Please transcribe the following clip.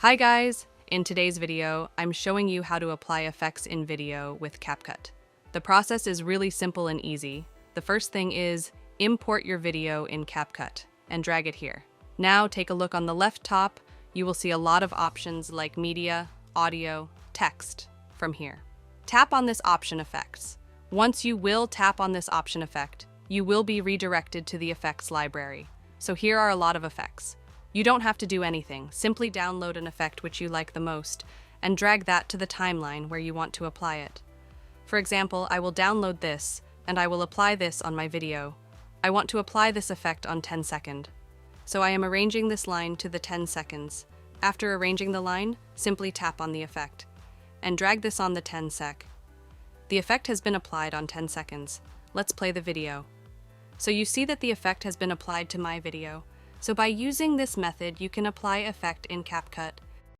Hi guys! In today's video, I'm showing you how to apply effects in video with CapCut. The process is really simple and easy. The first thing is import your video in CapCut and drag it here. Now take a look on the left top. You will see a lot of options like media, audio, text from here. Tap on this option effects. Once you will tap on this option effect, you will be redirected to the effects library. So here are a lot of effects. You don't have to do anything, simply download an effect which you like the most and drag that to the timeline where you want to apply it. For example, I will download this and I will apply this on my video. I want to apply this effect on 10 seconds. So I am arranging this line to the 10 seconds. After arranging the line, simply tap on the effect and drag this on the 10 sec. The effect has been applied on 10 seconds. Let's play the video. So you see that the effect has been applied to my video. So by using this method, you can apply effect in CapCut